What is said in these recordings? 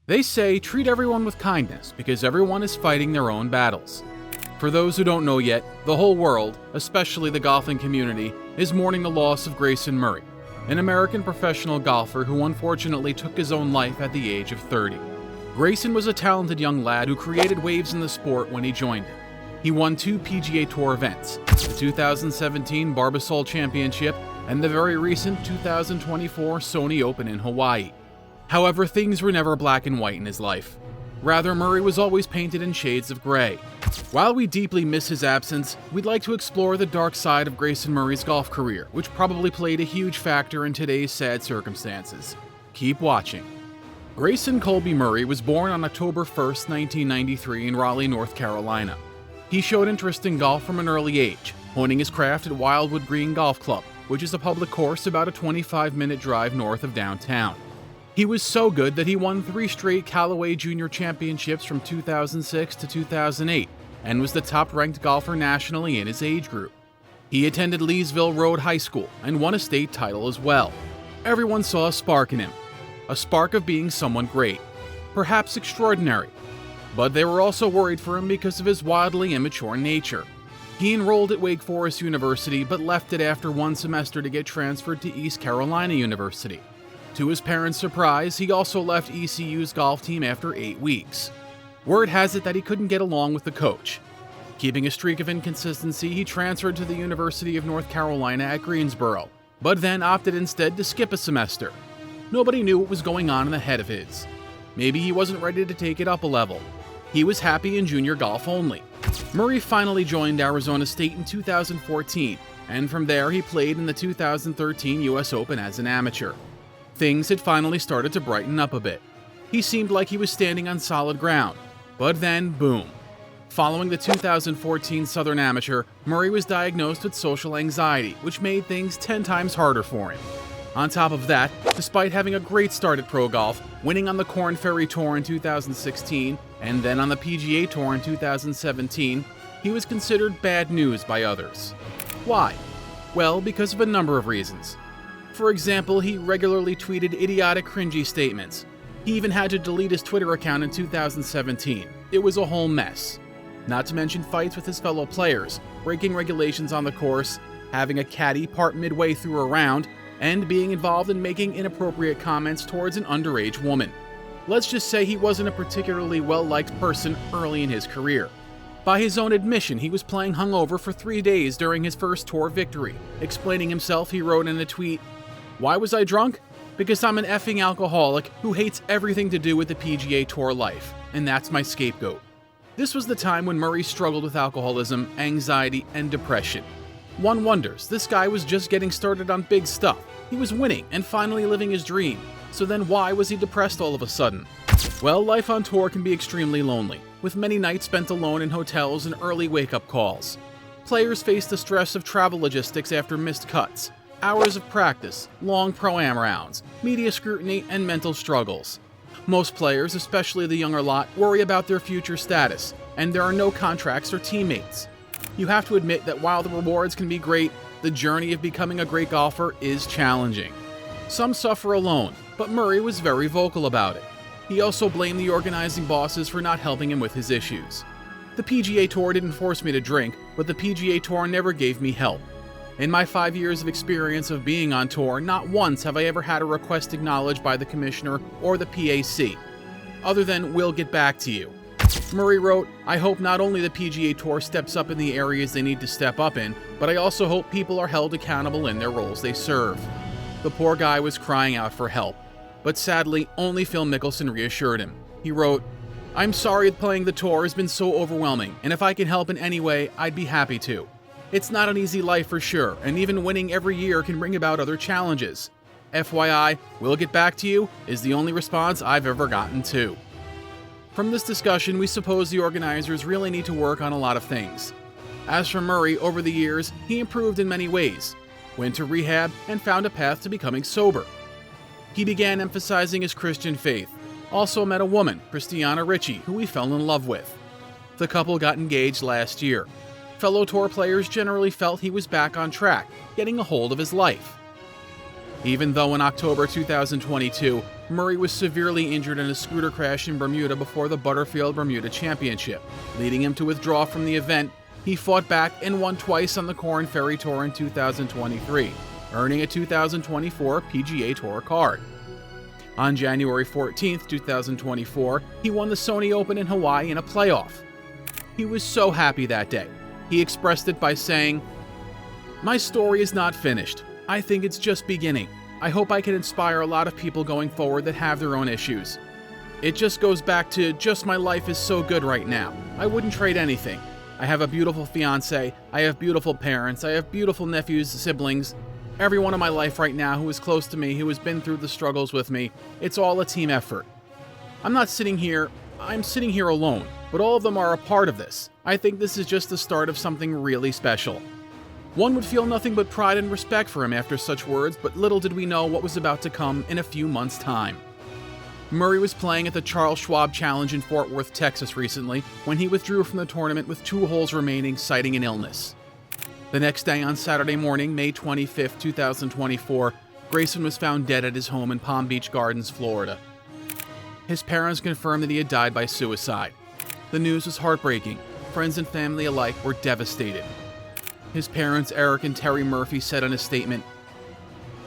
They say treat everyone with kindness because everyone is fighting their own battles. For those who don't know yet, the whole world, especially the golfing community, is mourning the loss of Grayson Murray, an American professional golfer who unfortunately took his own life at the age of 30. Grayson was a talented young lad who created waves in the sport when he joined it. He won 2 PGA Tour events, the 2017 Barbasol Championship and the very recent 2024 Sony Open in Hawaii. However, things were never black and white in his life. Rather, Murray was always painted in shades of gray. While we deeply miss his absence, we'd like to explore the dark side of Grayson Murray's golf career, which probably played a huge factor in today's sad circumstances. Keep watching. Grayson Colby Murray was born on October 1, 1993 in Raleigh, North Carolina. He showed interest in golf from an early age, honing his craft at Wildwood Green Golf Club, which is a public course about a 25-minute drive north of downtown. He was so good that he won 3 straight Callaway Junior Championships from 2006 to 2008 and was the top-ranked golfer nationally in his age group. He attended Leesville Road High School and won a state title as well. Everyone saw a spark in him, a spark of being someone great, perhaps extraordinary. But they were also worried for him because of his wildly immature nature. He enrolled at Wake Forest University but left it after 1 semester to get transferred to East Carolina University. To his parents' surprise, he also left ECU's golf team after 8 weeks. Word has it that he couldn't get along with the coach. Keeping a streak of inconsistency, he transferred to the University of North Carolina at Greensboro, but then opted instead to skip a semester. Nobody knew what was going on in the head of his. Maybe he wasn't ready to take it up a level. He was happy in junior golf only. Murray finally joined Arizona State in 2014, and from there he played in the 2013 US Open as an amateur. Things had finally started to brighten up a bit. He seemed like he was standing on solid ground. But then, boom. Following the 2014 Southern Amateur, Murray was diagnosed with social anxiety, which made things 10 times harder for him. On top of that, despite having a great start at pro golf, winning on the Korn Ferry Tour in 2016, and then on the PGA Tour in 2017, he was considered bad news by others. Why? Well, because of a number of reasons. For example, he regularly tweeted idiotic, cringy statements. He even had to delete his Twitter account in 2017. It was a whole mess. Not to mention fights with his fellow players, breaking regulations on the course, having a caddy part midway through a round, and being involved in making inappropriate comments towards an underage woman. Let's just say he wasn't a particularly well-liked person early in his career. By his own admission, he was playing hungover for 3 days during his first tour victory. Explaining himself, he wrote in a tweet, "Why was I drunk? Because I'm an effing alcoholic who hates everything to do with the PGA Tour life, and that's my scapegoat." This was the time when Murray struggled with alcoholism, anxiety, and depression. One wonders, this guy was just getting started on big stuff. He was winning and finally living his dream. So then why was he depressed all of a sudden? Well, life on tour can be extremely lonely, with many nights spent alone in hotels and early wake-up calls. Players face the stress of travel logistics after missed cuts, hours of practice, long pro-am rounds, media scrutiny, and mental struggles. Most players, especially the younger lot, worry about their future status, and there are no contracts or teammates. You have to admit that while the rewards can be great, the journey of becoming a great golfer is challenging. Some suffer alone, but Murray was very vocal about it. He also blamed the organizing bosses for not helping him with his issues. "The PGA Tour didn't force me to drink, but the PGA Tour never gave me help. In my 5 years of experience of being on tour, not once have I ever had a request acknowledged by the commissioner or the PAC, other than 'we'll get back to you.'" Murray wrote, "I hope not only the PGA Tour steps up in the areas they need to step up in, but I also hope people are held accountable in their roles they serve." The poor guy was crying out for help, but sadly, only Phil Mickelson reassured him. He wrote, "I'm sorry that playing the tour has been so overwhelming, and if I can help in any way, I'd be happy to. It's not an easy life for sure, and even winning every year can bring about other challenges. FYI, 'we'll get back to you' is the only response I've ever gotten to." From this discussion, we suppose the organizers really need to work on a lot of things. As for Murray, over the years, he improved in many ways, went to rehab, and found a path to becoming sober. He began emphasizing his Christian faith, also met a woman, Christiana Ricci, who he fell in love with. The couple got engaged last year. Fellow tour players generally felt he was back on track, getting a hold of his life. Even though in October 2022, Murray was severely injured in a scooter crash in Bermuda before the Butterfield Bermuda Championship, leading him to withdraw from the event, he fought back and won twice on the Corn Ferry Tour in 2023, earning a 2024 PGA Tour card. On January 14, 2024, he won the Sony Open in Hawaii in a playoff. He was so happy that day. He expressed it by saying, "My story is not finished. I think it's just beginning. I hope I can inspire a lot of people going forward that have their own issues. It just goes back to just my life is so good right now. I wouldn't trade anything. I have a beautiful fiance, I have beautiful parents, I have beautiful nephews, siblings. Everyone in my life right now who is close to me, who has been through the struggles with me, it's all a team effort. I'm sitting here alone, but all of them are a part of this. I think this is just the start of something really special." One would feel nothing but pride and respect for him after such words, but little did we know what was about to come in a few months' time. Murray was playing at the Charles Schwab Challenge in Fort Worth, Texas recently, when he withdrew from the tournament with 2 holes remaining, citing an illness. The next day, on Saturday morning, May 25, 2024, Grayson was found dead at his home in Palm Beach Gardens, Florida. His parents confirmed that he had died by suicide. The news was heartbreaking. Friends and family alike were devastated. His parents, Eric and Terry Murphy, said in a statement,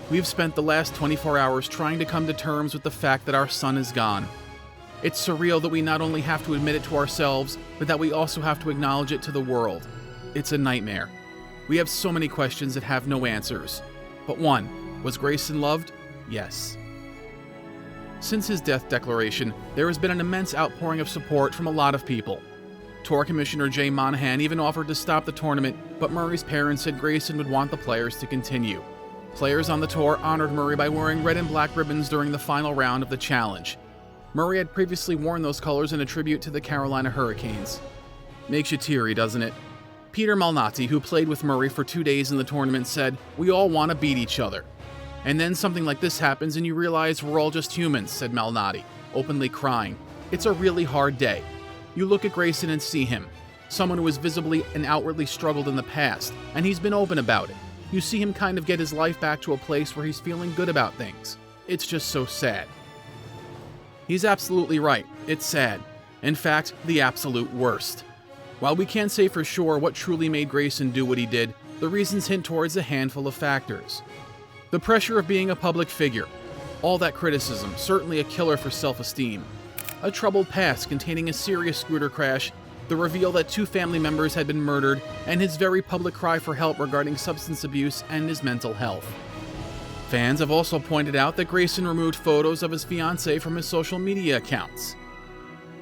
"We've spent the last 24 hours trying to come to terms with the fact that our son is gone. It's surreal that we not only have to admit it to ourselves, but that we also have to acknowledge it to the world. It's a nightmare. We have so many questions that have no answers. But one, was Grayson loved? Yes." Since his death declaration, there has been an immense outpouring of support from a lot of people. Tour Commissioner Jay Monahan even offered to stop the tournament, but Murray's parents said Grayson would want the players to continue. Players on the tour honored Murray by wearing red and black ribbons during the final round of the challenge. Murray had previously worn those colors in a tribute to the Carolina Hurricanes. Makes you teary, doesn't it? Peter Malnati, who played with Murray for 2 days in the tournament, said, "We all want to beat each other. And then something like this happens and you realize we're all just humans," said Malnati, openly crying. "It's a really hard day. You look at Grayson and see him, someone who has visibly and outwardly struggled in the past, and he's been open about it. You see him kind of get his life back to a place where he's feeling good about things. It's just so sad." He's absolutely right. It's sad. In fact, the absolute worst. While we can't say for sure what truly made Grayson do what he did, the reasons hint towards a handful of factors. The pressure of being a public figure. All that criticism, certainly a killer for self-esteem. A troubled past containing a serious scooter crash, the reveal that 2 family members had been murdered, and his very public cry for help regarding substance abuse and his mental health. Fans have also pointed out that Grayson removed photos of his fiancée from his social media accounts.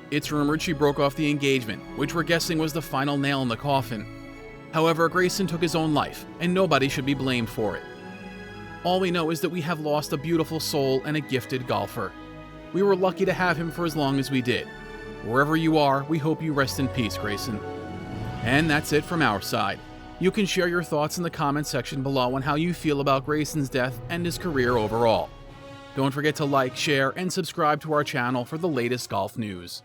It's rumored she broke off the engagement, which we're guessing was the final nail in the coffin. However, Grayson took his own life, and nobody should be blamed for it. All we know is that we have lost a beautiful soul and a gifted golfer. We were lucky to have him for as long as we did. Wherever you are, we hope you rest in peace, Grayson. And that's it from our side. You can share your thoughts in the comment section below on how you feel about Grayson's death and his career overall. Don't forget to like, share, and subscribe to our channel for the latest golf news.